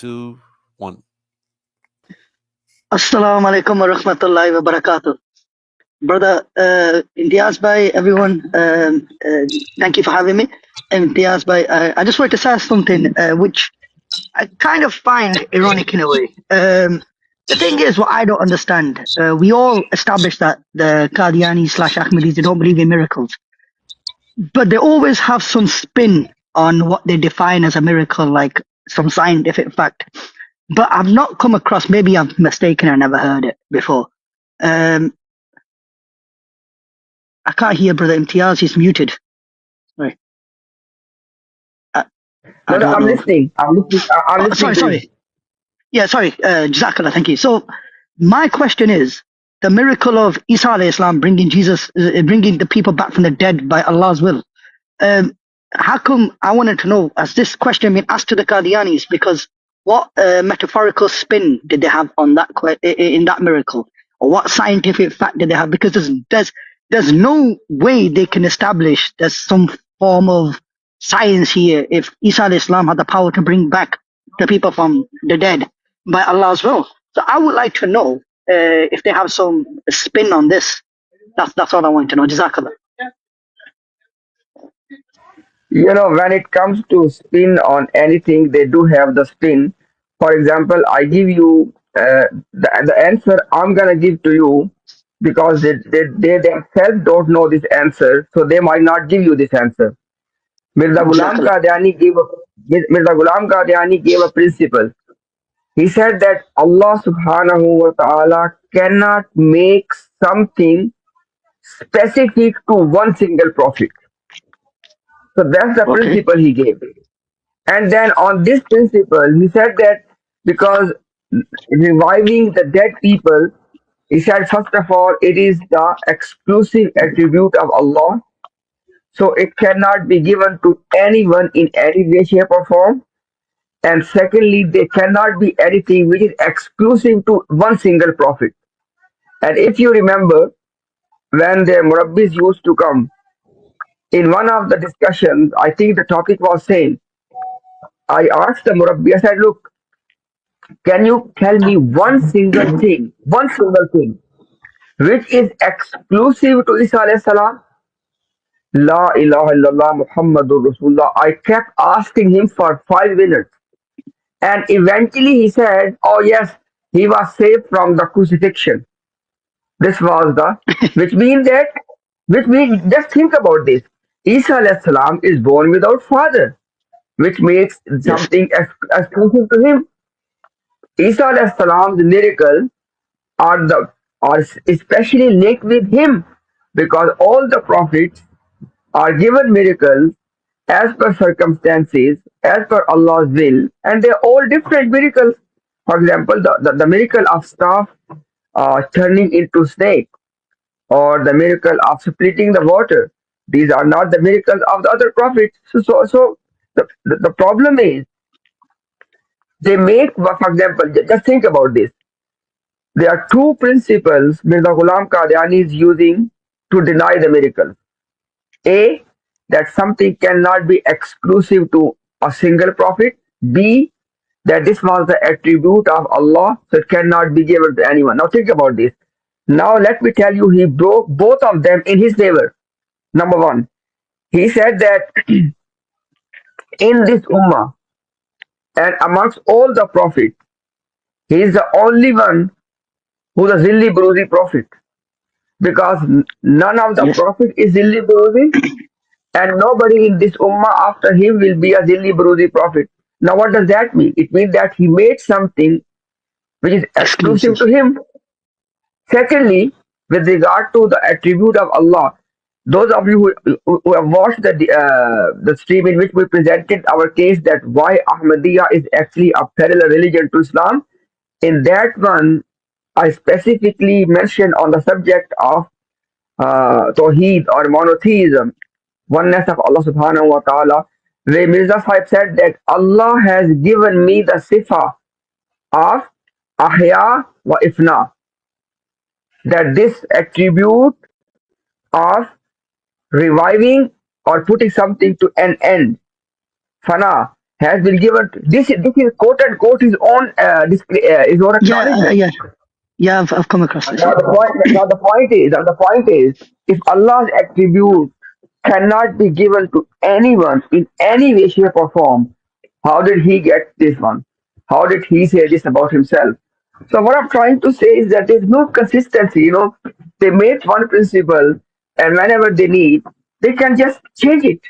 2, 1. Assalamu alaikum wa rahmatullahi wa barakatuh. Brother Imtiaz bhai, everyone, thank you for having me. Imtiaz bhai, I just wanted to say something which I kind of find ironic in a way. The thing is, what I don't understand, we all established that the Qadiani slash Ahmadis, they don't believe in miracles, but they always have some spin on what they define as a miracle, like some scientific fact. But I've not come across, maybe I'm mistaken, I never heard it before. Um, I can't hear Brother Imtiaz, he's muted. Sorry. I, I No, don't I'm know. listening. I'm Oh, listening sorry, to you. sorry. Yeah, sorry. Jazakallah, thank you. So, my question is the miracle of Isa alayhi Islam bringing Jesus, bringing the people back from the dead by Allah's will. How come I wanted to know, has this question been asked to the Qadianis? Because what metaphorical spin did they have on that in that miracle, or what scientific fact did they have? Because there's no way they can establish there's some form of science here if Isa alayhi Islam had the power to bring back the people from the dead by Allah's will. So I would like to know if they have some spin on this. That's all I want to know. Jazakallah. When it comes to spin on anything, they do have the spin. For example, I give you the answer I'm gonna give to you because they themselves don't know this answer, so they might not give you this answer. Mirza Ghulam Jazakallah. Qadiani gave a Mirza Ghulam Qadiani gave a principle. He said that Allah Subhanahu wa Taala cannot make something specific to one single prophet. So that's the Okay. principle he gave. And then on this principle, he said that because reviving the dead people, he said, first of all, it is the exclusive attribute of Allah. So it cannot be given to anyone in any way, shape, or form. And secondly, there cannot be anything which is exclusive to one single prophet. And if you remember, when the Murabbis used to come, in one of the discussions, I think the topic was same. I asked the Murabbi, I said, look, can you tell me one single thing, which is exclusive to Isa alayhi salam? La ilaha illallah Muhammadur Rasulullah. I kept asking him for 5 minutes. And eventually he said, oh yes, he was saved from the crucifixion. This was which means, just think about this. Isa alayhi salam is born without father, which makes Yes. something exclusive to him. Isa alayhi salam's miracle are especially linked with him because all the prophets are given miracles as per circumstances, as per Allah's will, and they're all different miracles. For example, the miracle of staff turning into snake, or the miracle of splitting the water. These are not the miracles of the other prophets. So the problem is they make, for example, just think about this. There are two principles Mirza Ghulam Qadiani is using to deny the miracle. A, that something cannot be exclusive to a single prophet. B, that this was the attribute of Allah, so it cannot be given to anyone. Now think about this. Now let me tell you, he broke both of them in his favor. Number one, he said that in this ummah and amongst all the prophets, he is the only one who is a Zilli Bruzi prophet. Because none of the Yes. prophet is Zilli Buruzi, and nobody in this ummah after him will be a Zilli Buruzi prophet. Now, what does that mean? It means that he made something which is exclusive Exclusive. to him. Secondly, with regard to the attribute of Allah, those of you who have watched the stream in which we presented our case that why Ahmadiyya is actually a parallel religion to Islam, in that one, I specifically mentioned on the subject of Tawheed or monotheism, oneness of Allah subhanahu wa ta'ala, where Mirza Sahib said that Allah has given me the sifa of Ahya wa Ifna, that this attribute of reviving or putting something to an end, Fana, has been given. This is quote unquote his own his own Yeah, acknowledgement. yeah, yeah. I've come across this. Now Yeah, the point is, if Allah's attribute cannot be given to anyone in any way, shape, or form, how did he get this one? How did he say this about himself? So what I'm trying to say is that there's no consistency. They make one principle, and whenever they need, they can just change it.